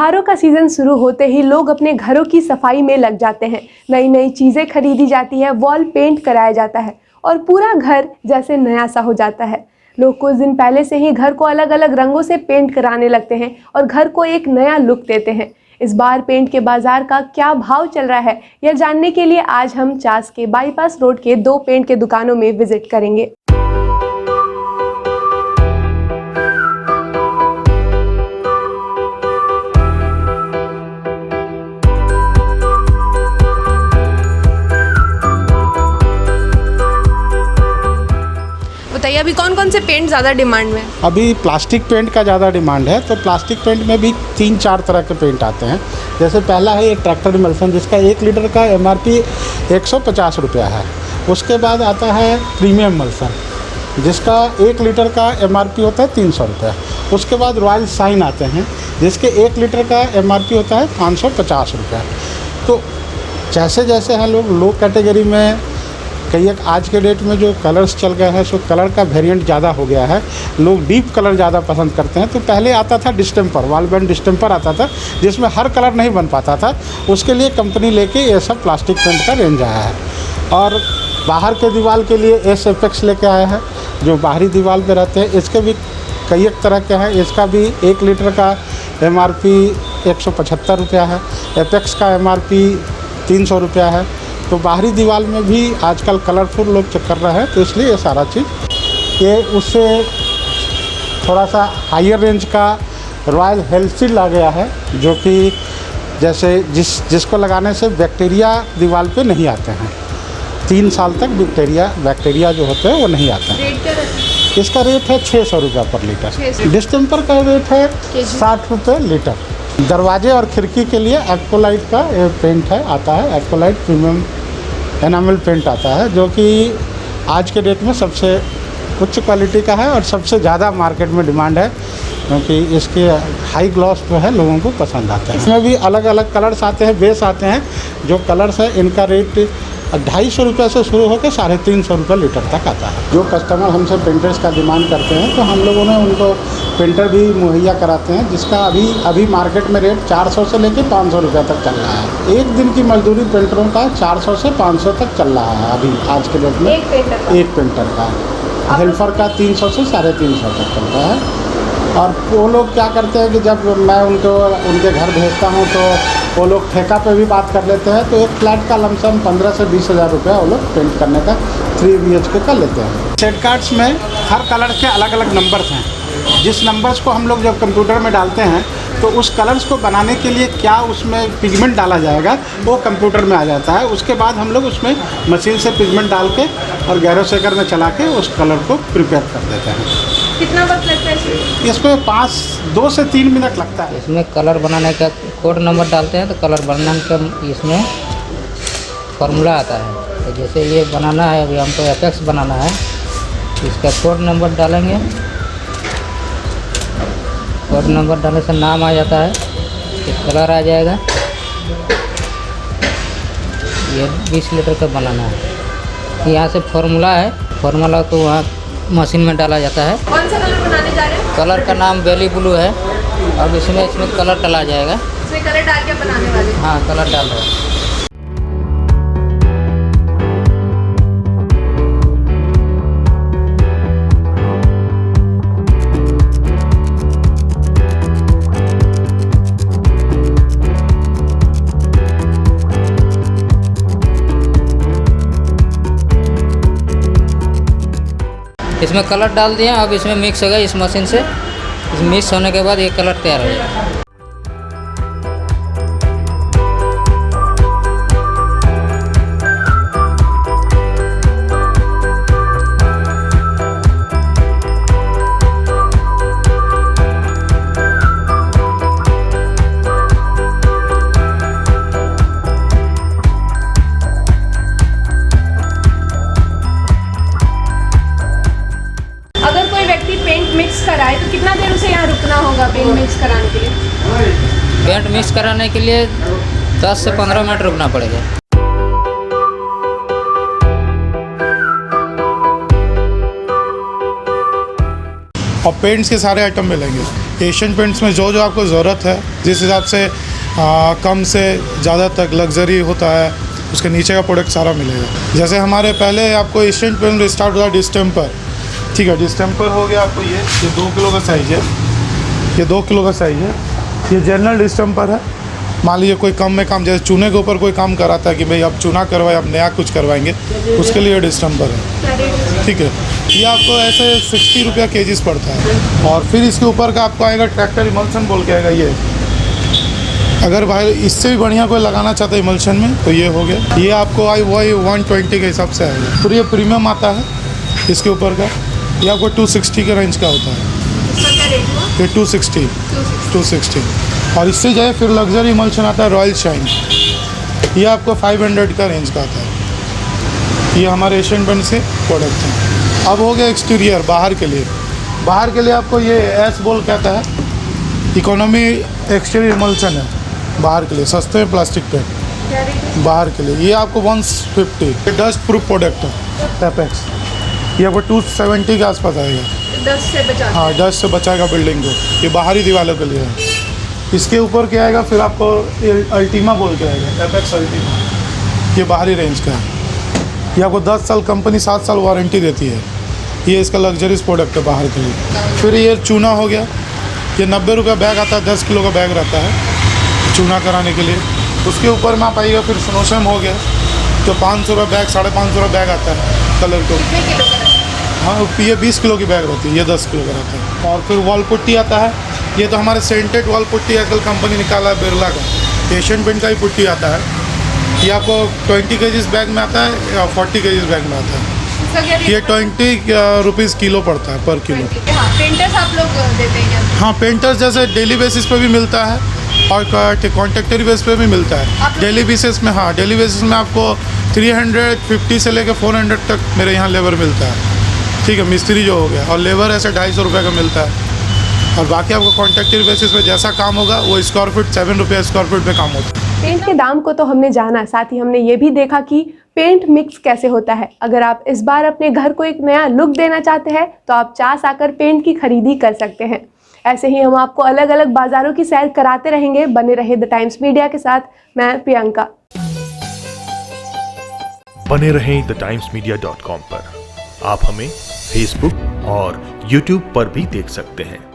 त्योहारों का सीज़न शुरू होते ही लोग अपने घरों की सफाई में लग जाते हैं। नई नई चीज़ें खरीदी जाती है, वॉल पेंट कराया जाता है और पूरा घर जैसे नया सा हो जाता है। लोग कुछ दिन पहले से ही घर को अलग अलग रंगों से पेंट कराने लगते हैं और घर को एक नया लुक देते हैं। इस बार पेंट के बाजार का क्या भाव चल रहा है, यह जानने के लिए आज हम चास के बाईपास रोड के 2 पेंट के दुकानों में विजिट करेंगे। बताइए अभी कौन कौन से पेंट ज़्यादा डिमांड में है? अभी प्लास्टिक पेंट का ज़्यादा डिमांड है। तो प्लास्टिक पेंट में भी 3-4 तरह के पेंट आते हैं। जैसे पहला है ये ट्रैक्टर इमल्सन, जिसका 1 लीटर का MRP 150 रुपया है। उसके बाद आता है प्रीमियम इमल्सन, जिसका 1 लीटर का MRP होता है 300 रुपया। उसके बाद रॉयल शाइन आते हैं, जिसके 1 लीटर का MRP होता है 550 रुपया। तो जैसे जैसे हैं लोग लो कैटेगरी में, कई एक आज के डेट में जो कलर्स चल गए हैं, सो कलर का वेरिएंट ज़्यादा हो गया है। लोग डीप कलर ज़्यादा पसंद करते हैं। तो पहले आता था डिस्टेम्पर, वॉल पेंट डिस्टेम्पर आता था, जिसमें हर कलर नहीं बन पाता था। उसके लिए कंपनी लेके ये सब प्लास्टिक पेंट का रेंज आया है। और बाहर के दीवार के लिए एस एपेक्स लेके आया है, जो बाहरी दीवार पे रहते हैं। इसके भी कई एक तरह के हैं। इसका भी 1 लीटर का MRP 175 रुपया है। एपेक्स का MRP 300 रुपया है। तो बाहरी दीवार में भी आजकल कलरफुल लोग चेक कर रहे हैं, तो इसलिए ये सारा चीज़ ये उससे थोड़ा सा हायर रेंज का रॉयल हेल्सील्ड आ गया है, जो कि जैसे जिसको लगाने से बैक्टीरिया दीवार पे नहीं आते हैं। 3 साल तक बैक्टीरिया जो होते हैं वो नहीं आते हैं। रेट क्या रहता है? इसका रेट है 600 रुपया पर लीटर। डिस्टेम्पर का रेट है 60 रुपये लीटर। दरवाजे और खिड़की के लिए एक्वालाइट का पेंट है, आता है एक्वालाइट प्रीमियम एनामल पेंट आता है, जो कि आज के डेट में सबसे उच्च क्वालिटी का है और सबसे ज़्यादा मार्केट में डिमांड है, क्योंकि इसके हाई ग्लॉस जो है लोगों को पसंद आता है। इसमें भी अलग अलग कलर्स आते हैं, बेस आते हैं। जो कलर्स है इनका रेट 250 रुपये से शुरू होकर 350 रुपये लीटर तक आता है। जो कस्टमर हमसे पेंटर्स का डिमांड करते हैं, तो हम लोगों ने उनको पेंटर भी मुहैया कराते हैं, जिसका अभी मार्केट में रेट 400 से लेकर 500 रुपये तक चल रहा है। एक दिन की मजदूरी पेंटरों का 400 से 500 तक चल रहा है अभी आज के डेट में। एक पेंटर का हेल्पर का 300 से 350 तक चल रहा है। और वो लोग क्या करते हैं कि जब मैं उनके घर भेजता हूँ, तो वो लोग ठेका पे भी बात कर लेते हैं। तो एक फ्लैट का लमसम 15 से 20 हज़ार रुपया वो लोग पेंट करने का 3 BHK का लेते हैं। सेट कार्ड्स में हर कलर के अलग अलग नंबर्स हैं। जिस नंबर्स को हम लोग जब कंप्यूटर में डालते हैं, तो उस कलर्स को बनाने के लिए क्या उसमें पिगमेंट डाला जाएगा, वो कंप्यूटर में आ जाता है। उसके बाद हम लोग उसमें मशीन से पिगमेंट डाल के और गैरो शेकर में चला के उस कलर को प्रिपेयर कर देते हैं। कितना वक्त लगता है इसमें 2 से 3 मिनट लगता है। इसमें कलर बनाने का कोड नंबर डालते हैं, तो कलर बनाने का इसमें फार्मूला आता है। तो जैसे ये बनाना है, अभी हमको एपेक्स बनाना है, इसका कोड नंबर डालेंगे। कोड नंबर डालने से नाम आ जाता है, फिर कलर आ जाएगा। ये 20 लीटर का बनाना है। यहाँ से फार्मूला है, फार्मूला को वहाँ मशीन में डाला जाता है। कौन सा कलर बनाने जा रहे हैं? कलर का नाम बेली ब्लू है। अब इसमें कलर डाला जाएगा। इसमें कलर डाल के बनाने वाले? हाँ, कलर डाल रहे हैं। इसमें कलर डाल दिया, अब इसमें मिक्स होगा इस मशीन से। मिक्स होने के बाद ये कलर तैयार हो जाएगा। मिक्स कराए तो कितना देर उसे यहाँ रुकना होगा पेंट मिक्स कराने के लिए? पेंट मिक्स कराने के लिए 10 से 15 मिनट रुकना पड़ेगा। और पेंट्स के सारे आइटम मिलेंगे। एशियन पेंट्स में जो जो आपको ज़रूरत है, जिस हिसाब से कम से ज़्यादा तक लग्जरी होता है, उसके नीचे का प्रोडक्ट सारा मिलेगा। जैसे हमारे पहले आपको एशियन पेंट स्टार्ट होता है डिस्टेम्पर, ठीक है, डिस्टेम्पर हो गया आपको ये 2 किलो का साइज़ है, ये 2 किलो का साइज़ है। ये जनरल डिस्टेम्पर है। मान लीजिए कोई कम में काम, जैसे चूने के ऊपर कोई काम कराता है कि भाई अब चूना करवाए, अब नया कुछ करवाएंगे, उसके लिए डिस्टेम्पर है, ठीक है। ये आपको ऐसे 60 रुपया केजीस पड़ता है। और फिर इसके ऊपर का आपको आएगा ट्रैक्टर इमल्सन बोल के आएगा ये। अगर भाई इससे भी बढ़िया कोई लगाना चाहता है इमल्शन में तो ये हो गया। ये आपको वही 120 के हिसाब से आएगा। फिर ये प्रीमियम आता है इसके ऊपर का, ये आपको 260 के रेंज का होता है। ये 260। और इससे जो है फिर लग्जरी इमल्शन आता है रॉयल शाइन, ये आपको 500 का रेंज का आता है। ये हमारे एशियन पेंट से प्रोडक्ट हैं। अब हो गया एक्सटीरियर, बाहर के लिए। बाहर के लिए आपको ये एस बोल कहता है, इकोनॉमी एक्सटीरियर इमल्शन है बाहर के लिए, सस्ते में प्लास्टिक पेंट बाहर के लिए। ये आपको 150, ये डस्ट प्रूफ प्रोडक्ट है एपेक्स, ये आपको 270 के आसपास आएगा। डस्ट से बचा, हाँ, डस्ट से बचाएगा बिल्डिंग को। ये बाहरी दीवारों के लिए है। इसके ऊपर क्या आएगा फिर आपको अल्टीमा बोल के आएगा, एपेक्स अल्टीमा, ये बाहरी रेंज का है। ये आपको 10 साल कंपनी 7 साल वारंटी देती है। ये इसका लग्जरीज प्रोडक्ट है बाहर के लिए। फिर ये चूना हो गया, ये 90 रुपये बैग आता है, 10 किलो का बैग रहता है चूना कराने के लिए। उसके ऊपर में आप आइएगा फिर स्नोशम हो गया, जो 500 रुपये बैग, 550 रुपये बैग आता है कलर को। हाँ, ये 20 किलो की बैग रहती है, ये 10 किलो का रहता है। और फिर वॉल पुट्टी आता है, ये तो हमारे सेंटेड वॉल पुट्टी आजकल कंपनी निकाला है बिरला का, एशियन पेंट का ही पुट्टी आता है। ये आपको 20 केजीज बैग में आता है या 40 केजीज बैग में आता है। ये 20 रुपीज़ किलो पड़ता है पर किलो। पेंटर्स आप लोग देते हैं? हाँ, पेंटर्स जैसे डेली बेसिस पे भी मिलता है और कॉन्ट्रेक्टरी बेस पे भी मिलता है। डेली बेसिस में, हाँ, डेली बेसिस में आपको 350 से लेकर 400 तक मेरे यहाँ लेबर मिलता है, ठीक है, मिस्त्री जो हो गया। और लेबर ऐसे 250 रुपये का मिलता है। और बाकी आपको कॉन्ट्रेक्टरी बेसिस पे जैसा काम होगा वो स्क्वायर फीट 7 रुपये स्क्वायर फीट पे काम होता है। पेंट के दाम को तो हमने जाना, साथ ही हमने ये भी देखा कि पेंट मिक्स कैसे होता है। अगर आप इस बार अपने घर को एक नया लुक देना चाहते हैं तो आप चास आकर पेंट की खरीदी कर सकते हैं। ऐसे ही हम आपको अलग अलग बाजारों की सैर कराते रहेंगे। बने रहे द टाइम्स मीडिया के साथ, मैं प्रियंका। बने रहें TheTimesMedia.com पर। आप हमें फेसबुक और यूट्यूब पर भी देख सकते हैं।